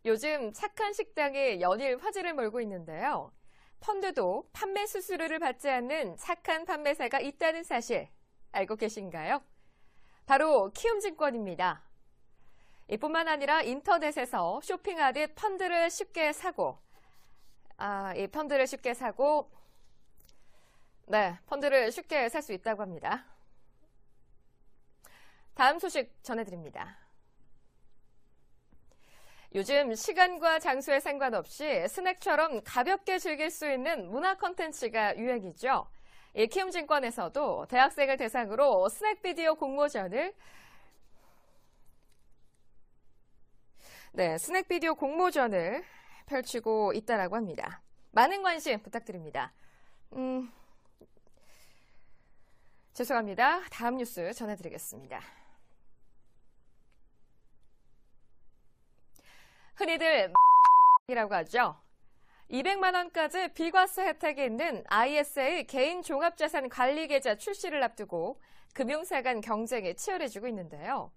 요즘 착한 식당이 연일 화제를 몰고 있는데요. 펀드도 판매 수수료를 받지 않는 착한 판매사가 있다는 사실 알고 계신가요? 바로 키움증권입니다. 이뿐만 아니라 인터넷에서 쇼핑하듯 펀드를 쉽게 사고, 펀드를 쉽게 살 수 있다고 합니다. 다음 소식 전해드립니다. 요즘 시간과 장소에 상관없이 스낵처럼 가볍게 즐길 수 있는 문화 콘텐츠가 유행이죠. 이 키움증권에서도 대학생을 대상으로 스낵 비디오 공모전을 펼치고 있다라고 합니다. 많은 관심 부탁드립니다. 죄송합니다. 다음 뉴스 전해드리겠습니다. 흔히들 이라고 하죠. 200만 원까지 비과세 혜택이 있는 ISA 개인 종합자산 관리 계좌 출시를 앞두고 금융사 간 경쟁이 치열해지고 있는데요.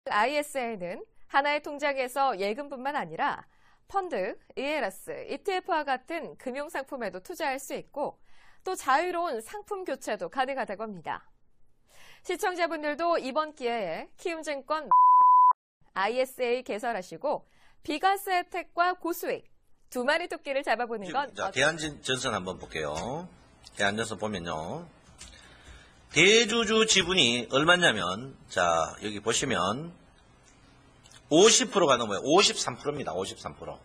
ISA는 하나의 통장에서 예금뿐만 아니라 펀드, ELS, ETF와 같은 금융상품에도 투자할 수 있고 또 자유로운 상품 교체도 가능하다고 합니다. 시청자분들도 이번 기회에 키움증권 ISA 개설하시고 비과세 혜택과 고수익 두 마리 토끼를 잡아보는 건 대한전선 한번 볼게요. 대한전선 보면요. 대주주 지분이 얼마냐면 자 여기 보시면 50%가 넘어요. 53%입니다. 53%.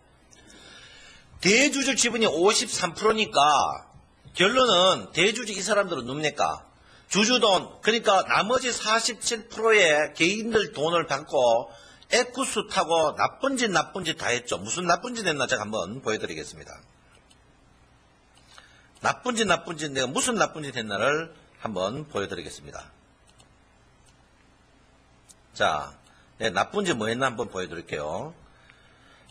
대주주 지분이 53%니까 결론은 대주주 이 사람들은 눕니까? 주주돈 그러니까 나머지 47%의 개인들 돈을 받고 에쿠스 타고 나쁜 짓 다 했죠. 무슨 나쁜 짓 했나 제가 한번 보여드리겠습니다. 나쁜 짓 내가 무슨 나쁜 짓 했나를 한번 보여드리겠습니다. 자, 나쁜 짓 뭐 했나 한번 보여드릴게요.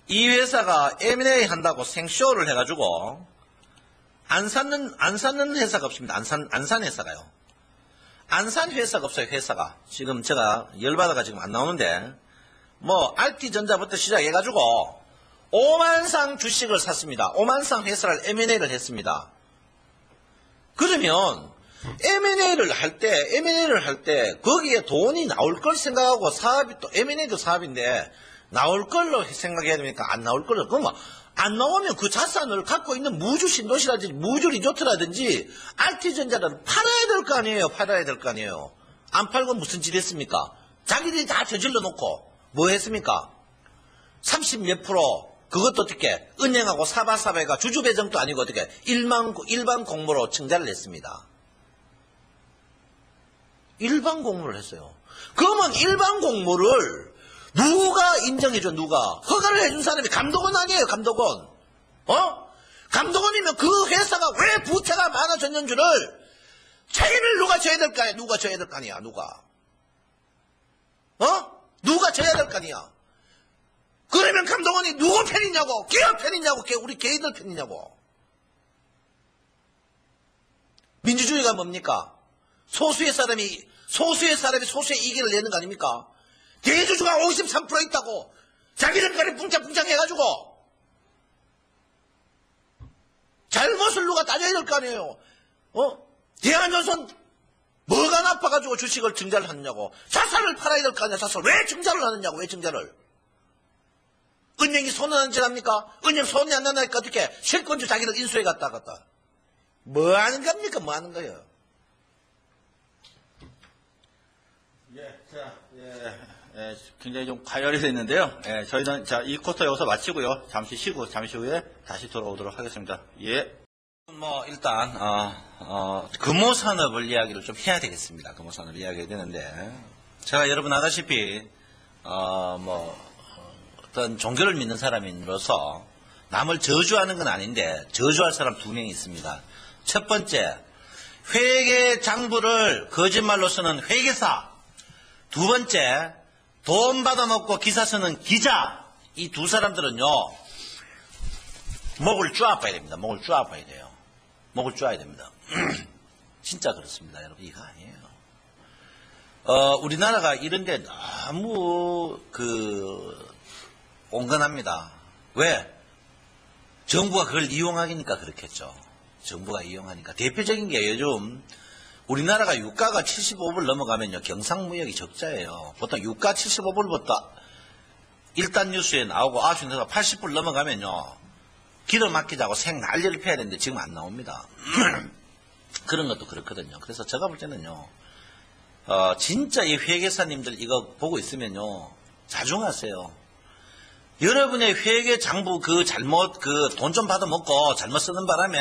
이 회사가 M&A 한다고 생쇼를 해가지고 안 사는 회사가 없습니다. 안 산 회사가요. 안 산 회사가 없어요. 회사가 지금 제가 열받아가 지금 안 나오는데. RT전자부터 시작해가지고 5만상 주식을 샀습니다. 5만상 회사를 M&A를 했습니다. 그러면 M&A를 할 때 거기에 돈이 나올 걸 생각하고 사업이 또 M&A도 사업인데 나올 걸로 생각해야 됩니까? 안 나올 걸로. 그러면 안 나오면 그 자산을 갖고 있는 무주 신도시라든지 무주 리조트라든지 RT전자를 팔아야 될 거 아니에요. 안 팔고 무슨 짓 했습니까? 자기들이 다 저질러 놓고 뭐 했습니까? 30몇 프로 그것도 어떻게 은행하고 사바사바가 주주 배정도 아니고 어떻게 일반 공모로 증자를 했습니다. 일반 공모를 했어요. 그러면 일반 공모를 누가 인정해줘? 누가? 허가를 해준 사람이 감독원 아니에요? 감독원. 감독원이면 그 회사가 왜 부채가 많아졌는지를 책임을 누가 져야 될 거 아니야? 누가 져야 될 거 아니야? 누가 져야 될 거 아니야? 그러면 감독원이 누구 편이냐고? 기업 편이냐고? 우리 개인들 편이냐고? 민주주의가 뭡니까? 소수의 사람이 소수의 이익을 내는 거 아닙니까? 대주주가 53% 있다고 자기들끼리 붕짝붕짝 해가지고 잘못을 누가 따져야 될 거 아니에요? 대한전선 뭐가 나빠가지고 주식을 증자를 하느냐고. 자산을 팔아야 될 거 아니야. 자산 왜 증자를 하느냐고. 왜 증자를. 은행이 손을 안 지납니까? 은행 손이 안 나니까 어떻게 실권주 자기들 인수해 갔다. 뭐 하는 겁니까? 뭐 하는 거예요? 굉장히 좀 과열이 됐는데요. 저희는 이 쿼터 여기서 마치고요. 잠시 후에 다시 돌아오도록 하겠습니다. 일단 금호산업을 이야기를 좀 해야 되겠습니다. 금호산업 이야기해야 되는데 제가 여러분 아다시피 어떤 종교를 믿는 사람으로서 남을 저주하는 건 아닌데 저주할 사람 두 명이 있습니다. 첫 번째, 회계 장부를 거짓말로 쓰는 회계사. 두 번째, 돈 받아먹고 기사 쓰는 기자. 이 두 사람들은요 목을 쪼아봐야 됩니다. 목을 쪼아봐야 돼요. 목을 쪼아야 됩니다. 진짜 그렇습니다. 여러분 이거 아니에요. 우리나라가 이런데 너무 온건합니다. 왜? 정부가 그걸 이용하니까 그렇겠죠. 정부가 이용하니까. 대표적인 게 요즘 우리나라가 유가가 75불 넘어가면요. 경상무역이 적자예요. 보통 유가 75불부터 일단 뉴스에 나오고 9시 내서 80불 넘어가면요. 기도 막히자고 생 난리를 펴야 되는데 지금 안 나옵니다. 그런 것도 그렇거든요. 그래서 제가 볼 때는요. 진짜 이 회계사님들 이거 보고 있으면요. 자중하세요. 여러분의 회계 장부 돈 좀 받아먹고 잘못 쓰는 바람에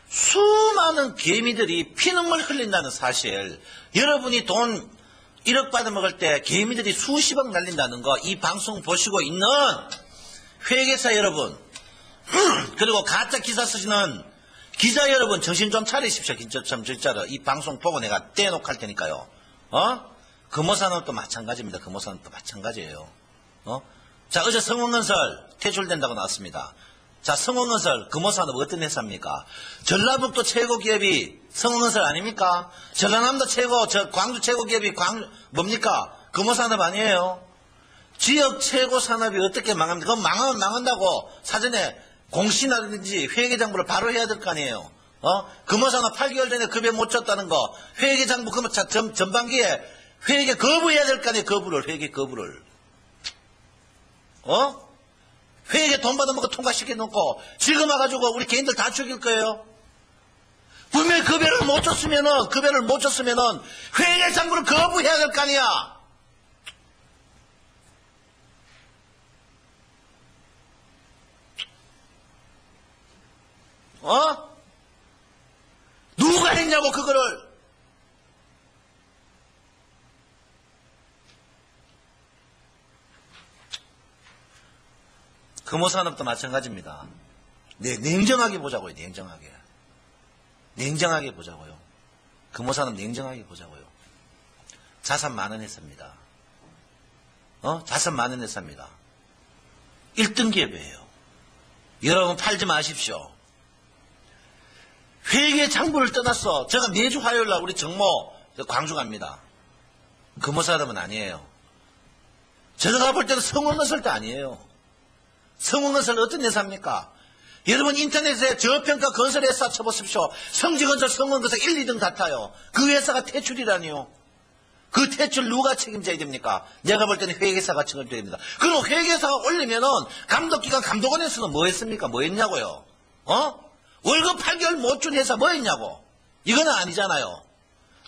수많은 개미들이 피눈물 흘린다는 사실, 여러분이 돈 1억 받아먹을 때 개미들이 수십억 날린다는 거, 이 방송 보시고 있는 회계사 여러분, 그리고 가짜 기사 쓰시는 기자 여러분, 정신 좀 차리십시오. 진짜로. 이 방송 보고 내가 떼놓고 할 테니까요. 금호산업도 마찬가지입니다. 금호산업도 마찬가지예요. 자, 어제 성원건설 퇴출된다고 나왔습니다. 자, 성원건설, 금호산업 어떤 회사입니까? 전라북도 최고 기업이 성원건설 아닙니까? 전라남도 광주 최고 기업이 뭡니까? 금호산업 아니에요? 지역 최고 산업이 어떻게 망합니까? 그건 망하면 망한다고 사전에 공시라든지 회계장부를 바로 해야 될 거 아니에요? 금호산업 8개월 전에 급여 못 줬다는 거, 회계장부 전반기에 회계 거부해야 될 거 아니에요? 회계 거부를. 회계 돈 받아먹고 통과시켜놓고 지금 와가지고 우리 개인들 다 죽일 거예요. 분명히 급여를 못 줬으면은 회계 장부를 거부해야 될 거 아니야. 누가 했냐고 그거를. 금호산업도 마찬가지입니다. 네, 냉정하게 보자고요. 냉정하게 보자고요. 금호산업 냉정하게 보자고요. 자산 많은 회사입니다. 자산 많은 회사입니다. 1등 기업이에요. 여러분 팔지 마십시오. 회계 장부를 떠났어. 제가 매주 화요일날 우리 정모 광주 갑니다. 금호산업은 아니에요. 제가 볼 때는 성원건설도 아니에요. 성원건설 어떤 회사입니까? 여러분 인터넷에 저평가 건설회사 쳐보십시오. 성지건설, 성원건설 1, 2등 같아요. 그 회사가 퇴출이라니요. 그 퇴출 누가 책임져야 됩니까? 내가 볼 때는 회계사가 책임져야 됩니다. 그리고 회계사가 올리면은 감독기관 감독원에서는 뭐 했습니까? 뭐 했냐고요? 월급 8개월 못 준 회사 뭐 했냐고? 이거는 아니잖아요.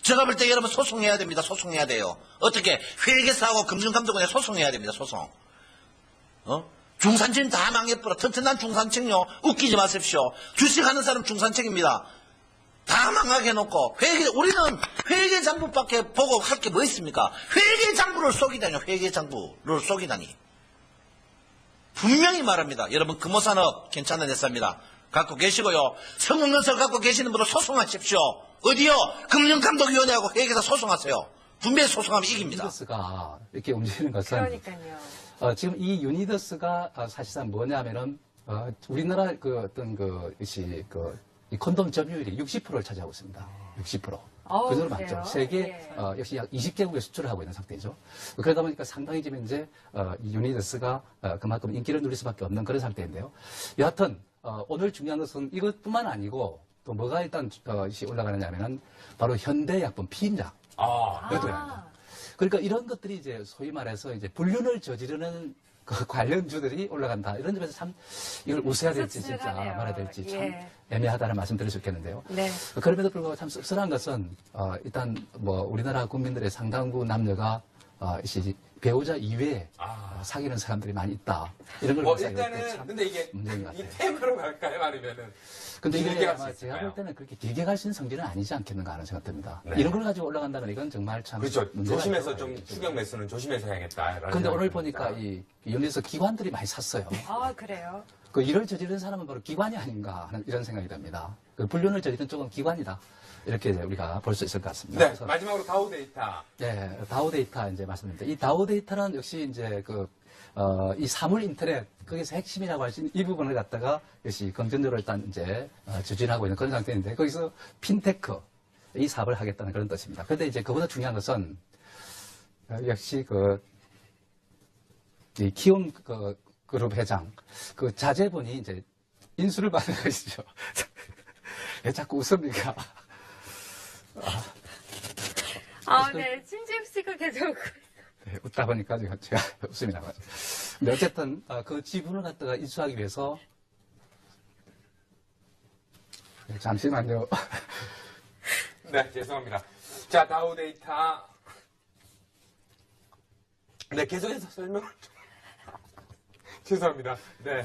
제가 볼 때 여러분 소송해야 됩니다. 소송해야 돼요. 어떻게? 회계사하고 금융감독원에 소송해야 됩니다. 소송. 중산층 다 망해버려. 튼튼한 중산층요. 웃기지 마십시오. 주식하는 사람 중산층입니다. 다 망하게 해놓고 우리는 회계장부밖에 보고 할 게 뭐 있습니까? 회계장부를 속이다니. 회계장부를 속이다니. 분명히 말합니다. 여러분 금호산업 괜찮은 회사입니다. 갖고 계시고요. 성공건설 갖고 계시는 분들 소송하십시오. 어디요? 금융감독위원회하고 회계사 소송하세요. 분명히 소송하면 이깁니다. 유니더스가 이렇게 움직이는 것은 그러니까요. 지금 이 유니더스가 사실상 뭐냐면은 우리나라 이 콘돔 점유율이 60%를 차지하고 있습니다. 60%. 그 정도 그래요? 많죠. 세계 예. 역시 약 20개국에 수출을 하고 있는 상태죠. 그러다 보니까 상당히 지금 이제 이 유니더스가 그만큼 인기를 누릴 수밖에 없는 그런 상태인데요. 여하튼 오늘 중요한 것은 이것뿐만 아니고 또 뭐가 일단 올라가느냐면은 바로 현대약품 피임약. 이것도 올라갑니다. 그러니까 이런 것들이 이제 소위 말해서 이제 불륜을 저지르는 그 관련주들이 올라간다. 이런 점에서 참 이걸 웃어야 될지 진짜 씁쓸하네요. 말아야 될지 참 예. 애매하다는 말씀 드릴 수 있겠는데요. 네. 그럼에도 불구하고 참 씁쓸한 것은 일단 뭐 우리나라 국민들의 상당부 남녀가 배우자 이외에 사귀는 사람들이 많이 있다. 이런 걸 보면서 일단은 근데 이게 문제인 것 이 같아요. 테마로 갈까요? 아니면은 근데 이게 길게 갈 수 아마 제가 있을까요? 볼 때는 그렇게 길게 갈 수 있는 성질은 아니지 않겠는가 하는 생각 듭니다. 네. 이런 걸 가지고 올라간다는 이건 정말 참 그렇죠. 문제가 조심해서 있다고 좀 봐야겠죠. 추경 매수는 조심해서 해야겠다. 근데 오늘 보니까 이 연에서 기관들이 많이 샀어요. 그래요. 그 일을 저지른 사람은 바로 기관이 아닌가 하는 이런 생각이 듭니다. 그 불륜을 저지른 쪽은 기관이다. 이렇게 이제 우리가 볼 수 있을 것 같습니다. 네, 그래서 마지막으로 다우 데이터. 네, 다우 데이터 이제 말씀드립니다. 이 다우 데이터는 역시 이제 이 사물 인터넷, 거기서 핵심이라고 할 수 있는 이 부분을 갖다가 역시 금전적으로 일단 이제 추진하고 있는 그런 상태인데, 거기서 핀테크, 이 사업을 하겠다는 그런 뜻입니다. 그런데 이제 그보다 중요한 것은 역시 이 키움 그룹 회장, 그 자제분이 이제 인수를 받는 것이죠. 왜 자꾸 웃습니까? 네. 심지어 씨가 계속. 네, 웃다 보니까 제가 웃음이 나가죠. 근데 어쨌든 그 지분을 갖다가 인수하기 위해서 네, 잠시만요. 네, 죄송합니다. 자, 다우데이터. 네, 계속해서 설명을 좀. 죄송합니다. 네.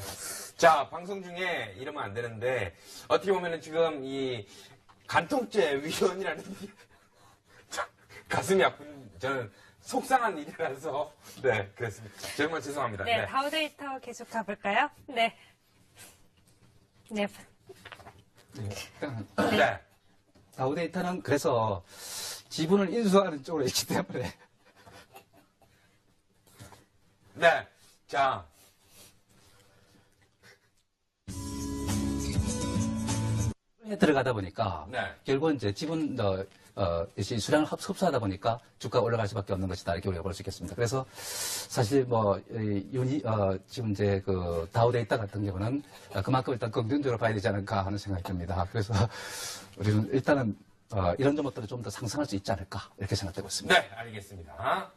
자, 방송 중에 이러면 안 되는데, 어떻게 보면은 지금 이 간통죄 위원이라는 가슴이 아픈, 저는 속상한 일이라서, 네, 그랬습니다. 정말 죄송합니다. 네, 다우데이터 계속 가볼까요? 네. 네. 네. 다우데이터는 그래서 지분을 인수하는 쪽으로 있기 때문에 네. 자. 들어가다 보니까 네. 결국은 이제 지분 수량을 흡수하다 보니까 주가가 올라갈 수밖에 없는 것이다 이렇게 우리가 볼 수 있겠습니다. 그래서 사실 지금 이제 그 다우데이터 같은 경우는 그만큼 일단 긍정적으로 봐야 되지 않을까 하는 생각이 듭니다. 그래서 우리는 일단은 이런 점들을 좀 더 상승할 수 있지 않을까 이렇게 생각되고 있습니다. 네, 알겠습니다.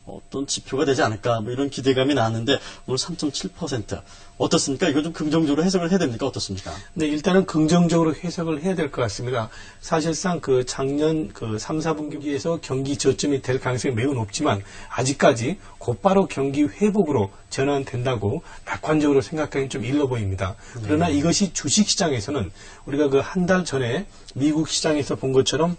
어떤 지표가 되지 않을까 뭐 이런 기대감이 나왔는데 오늘 3.7% 어떻습니까? 이거 좀 긍정적으로 해석을 해야 됩니까? 어떻습니까? 네, 일단은 긍정적으로 해석을 해야 될 것 같습니다. 사실상 그 작년 그 3, 4분기에서 경기 저점이 될 가능성이 매우 높지만 아직까지 곧바로 경기 회복으로 전환된다고 낙관적으로 생각하기는 좀 일러 보입니다. 그러나 이것이 주식시장에서는 우리가 그 한 달 전에 미국 시장에서 본 것처럼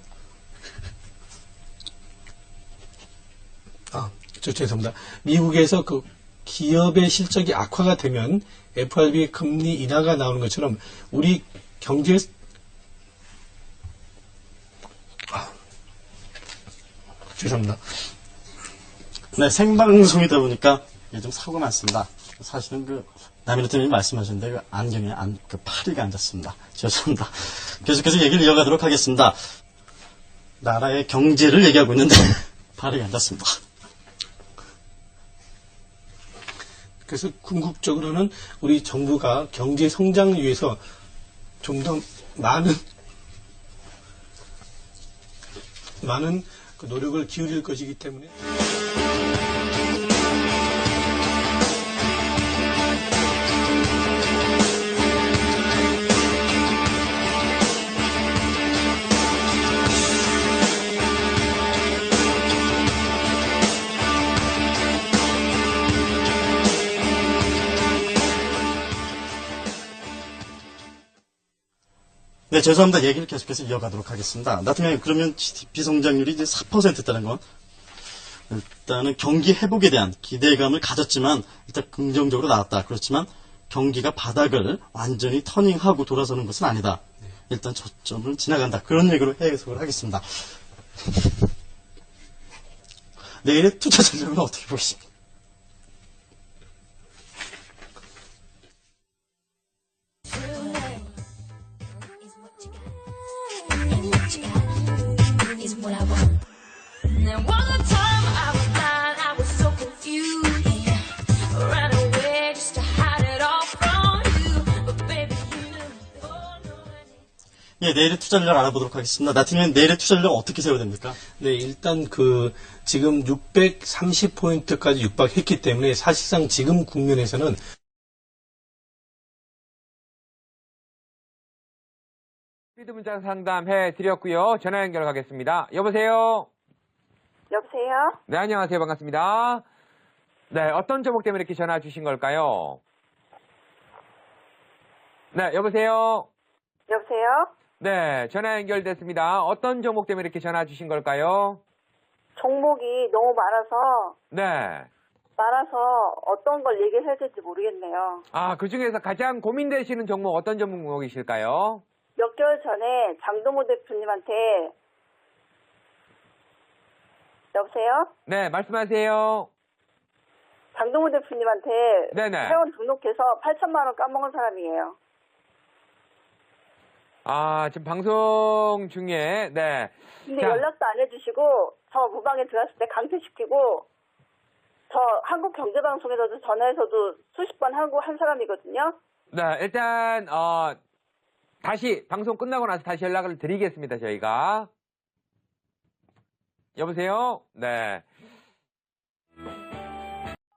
죄송합니다. 미국에서 그 기업의 실적이 악화가 되면 FRB의 금리 인하가 나오는 것처럼 우리 경제 죄송합니다. 네, 생방송이다 보니까 좀 사고가 많습니다. 사실은 남이노 팀이 말씀하셨는데 그 안경에 그 파리가 앉았습니다. 죄송합니다. 계속해서 얘기를 이어가도록 하겠습니다. 나라의 경제를 얘기하고 있는데 파리가 앉았습니다. 그래서 궁극적으로는 우리 정부가 경제 성장을 위해서 좀 더 많은 그 노력을 기울일 것이기 때문에 네, 죄송합니다. 얘기를 계속해서 이어가도록 하겠습니다. 나중에 그러면 GDP 성장률이 이제 4%였다는 건 일단은 경기 회복에 대한 기대감을 가졌지만 일단 긍정적으로 나왔다. 그렇지만 경기가 바닥을 완전히 터닝하고 돌아서는 것은 아니다. 일단 저점을 지나간다. 그런 얘기로 해석을 하겠습니다. 내일의 투자 전략은 어떻게 보십니까? 예, 내일의 투자 전략 알아보도록 하겠습니다. 나트님 내일의 투자 전략 어떻게 세워야 됩니까? 네, 일단 지금 630포인트까지 육박했기 때문에 사실상 지금 국면에서는 스피드 문자 상담해 드렸고요. 전화 연결하겠습니다. 여보세요? 여보세요? 네, 안녕하세요. 반갑습니다. 네, 어떤 종목 때문에 이렇게 전화 주신 걸까요? 네, 여보세요? 여보세요? 네, 전화 연결됐습니다. 어떤 종목 때문에 이렇게 전화 주신 걸까요? 종목이 너무 네. 많아서 어떤 걸 얘기해야 될지 모르겠네요. 아, 그 중에서 가장 고민되시는 종목 어떤 종목이실까요? 몇 개월 전에 장동호 대표님한테 여보세요? 네, 말씀하세요. 장동호 대표님한테 네네. 회원 등록해서 8천만 원 까먹은 사람이에요. 지금 방송 중에, 네. 근데 자. 연락도 안 해주시고 저 무방에 들어갔을 때 강퇴시키고 저 한국경제방송에서도 전화해서도 수십 번 하고 한 사람이거든요. 네, 일단, 다시, 방송 끝나고 나서 다시 연락을 드리겠습니다, 저희가. 여보세요? 네.